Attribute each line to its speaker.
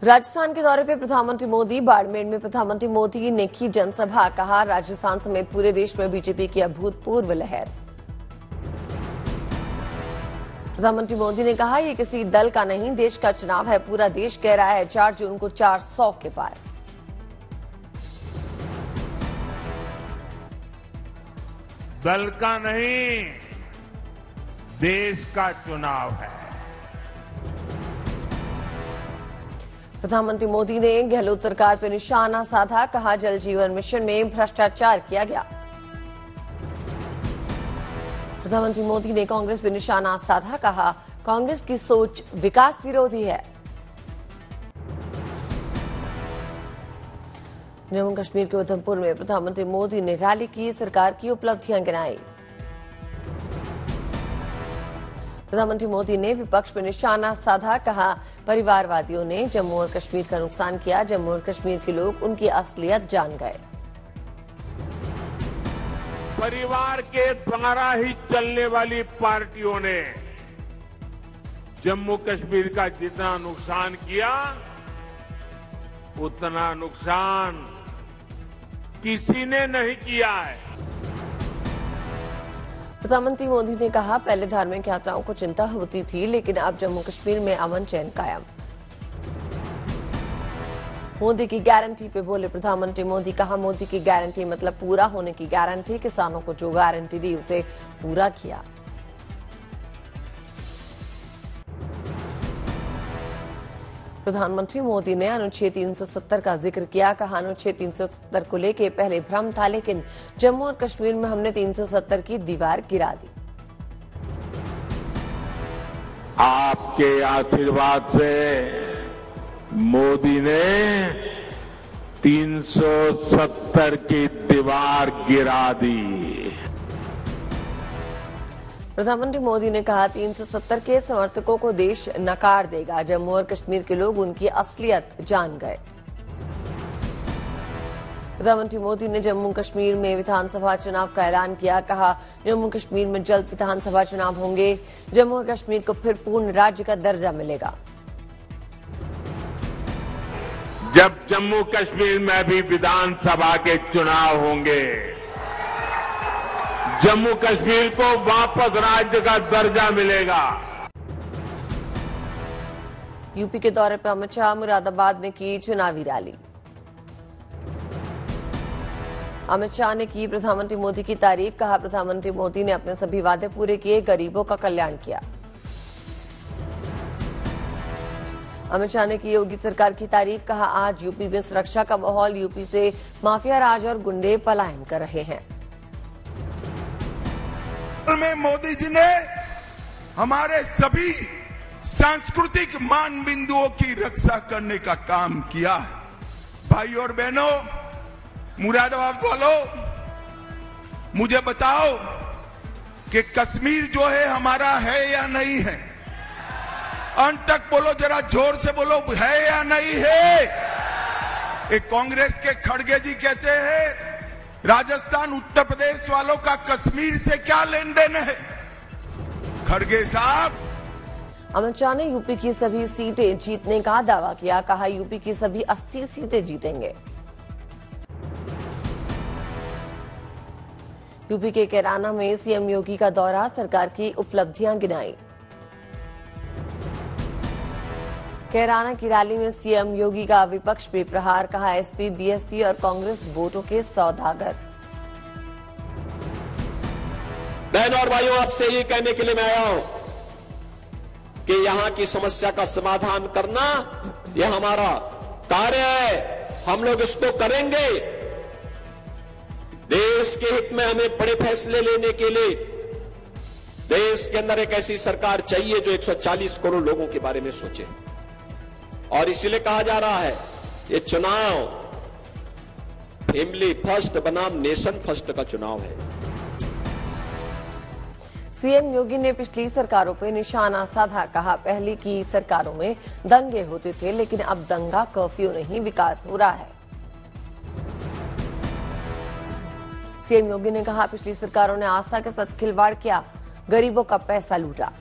Speaker 1: राजस्थान के दौरे पे प्रधानमंत्री मोदी। बाड़मेर में प्रधानमंत्री मोदी ने की जनसभा। कहा, राजस्थान समेत पूरे देश में बीजेपी की अभूतपूर्व लहर। प्रधानमंत्री मोदी ने कहा, ये किसी दल का नहीं, देश का चुनाव है। पूरा देश कह रहा है 4 जून को 400 के पार।
Speaker 2: दल का नहीं, देश का चुनाव है।
Speaker 1: प्रधानमंत्री मोदी ने गहलोत सरकार पर निशाना साधा। कहा, जल जीवन मिशन में भ्रष्टाचार किया गया। प्रधानमंत्री मोदी ने कांग्रेस पर निशाना साधा। कहा, कांग्रेस की सोच विकास विरोधी है। जम्मू कश्मीर के उधमपुर में प्रधानमंत्री मोदी ने रैली की, सरकार की उपलब्धियां गिनाई। प्रधानमंत्री मोदी ने विपक्ष पर निशाना साधा। कहा, परिवारवादियों ने जम्मू और कश्मीर का नुकसान किया। जम्मू और कश्मीर के लोग उनकी असलियत जान गए।
Speaker 2: परिवार के द्वारा ही चलने वाली पार्टियों ने जम्मू कश्मीर का जितना नुकसान किया, उतना नुकसान किसी ने नहीं किया है।
Speaker 1: प्रधानमंत्री मोदी ने कहा, पहले धार्मिक यात्राओं को चिंता होती थी, लेकिन अब जम्मू कश्मीर में अमन चैन कायम। मोदी की गारंटी पे बोले प्रधानमंत्री मोदी। कहा, मोदी की गारंटी मतलब पूरा होने की गारंटी। किसानों को जो गारंटी दी उसे पूरा किया। प्रधानमंत्री मोदी ने अनुच्छेद 370 का जिक्र किया। कहा, अनुच्छेद 370 को लेकर पहले भ्रम था, लेकिन जम्मू और कश्मीर में हमने 370 की दीवार गिरा दी।
Speaker 2: आपके आशीर्वाद से मोदी ने 370 की दीवार गिरा दी।
Speaker 1: प्रधानमंत्री मोदी ने कहा, 370 के समर्थकों को देश नकार देगा। जम्मू और कश्मीर के लोग उनकी असलियत जान गए। प्रधानमंत्री मोदी ने जम्मू कश्मीर में विधानसभा चुनाव का ऐलान किया। कहा, जम्मू कश्मीर में जल्द विधानसभा चुनाव होंगे। जम्मू और कश्मीर को फिर पूर्ण राज्य का दर्जा मिलेगा।
Speaker 2: जब जम्मू कश्मीर में भी विधानसभा के चुनाव होंगे, जम्मू कश्मीर को वापस राज्य का दर्जा मिलेगा।
Speaker 1: यूपी के दौरे पर अमित शाह मुरादाबाद में की चुनावी रैली। अमित शाह ने की प्रधानमंत्री मोदी की तारीफ। कहा, प्रधानमंत्री मोदी ने अपने सभी वादे पूरे किए, गरीबों का कल्याण किया। अमित शाह ने की योगी सरकार की तारीफ। कहा, आज यूपी में सुरक्षा का माहौल। यूपी से माफिया राज और गुंडे पलायन कर रहे हैं।
Speaker 3: में मोदी जी ने हमारे सभी सांस्कृतिक मान बिंदुओं की रक्षा करने का काम किया है। भाई और बहनों, मुरादाबाद वालों, मुझे बताओ कि कश्मीर जो है हमारा है या नहीं है? अंत तक बोलो, जरा जोर से बोलो, है या नहीं है? एक कांग्रेस के खड़गे जी कहते हैं, राजस्थान उत्तर प्रदेश वालों का कश्मीर से क्या लेन देन है? खड़गे साहब।
Speaker 1: अमित शाह ने यूपी की सभी सीटें जीतने का दावा किया। कहा, यूपी की सभी 80 सीटें जीतेंगे। यूपी के कैराना में सीएम योगी का दौरा, सरकार की उपलब्धियां गिनाई। कैराना की रैली में सीएम योगी का विपक्ष पे प्रहार। कहा, एसपी, बीएसपी और कांग्रेस वोटों के सौदागर।
Speaker 4: बहनों और भाइयों, आपसे ये कहने के लिए मैं आया हूं कि यहां की समस्या का समाधान करना यह हमारा कार्य है। हम लोग इसको करेंगे। देश के हित में हमें बड़े फैसले लेने के लिए देश के अंदर एक ऐसी सरकार चाहिए जो 140 करोड़ लोगों के बारे में सोचे। और इसीलिए कहा जा रहा है, ये चुनाव फैमिली फर्स्ट बनाम नेशन फर्स्ट का चुनाव है।
Speaker 1: सीएम योगी ने पिछली सरकारों पर निशाना साधा। कहा, पहले की सरकारों में दंगे होते थे, लेकिन अब दंगा कर्फ्यू नहीं, विकास हो रहा है। सीएम योगी ने कहा, पिछली सरकारों ने आस्था के साथ खिलवाड़ किया, गरीबों का पैसा लूटा।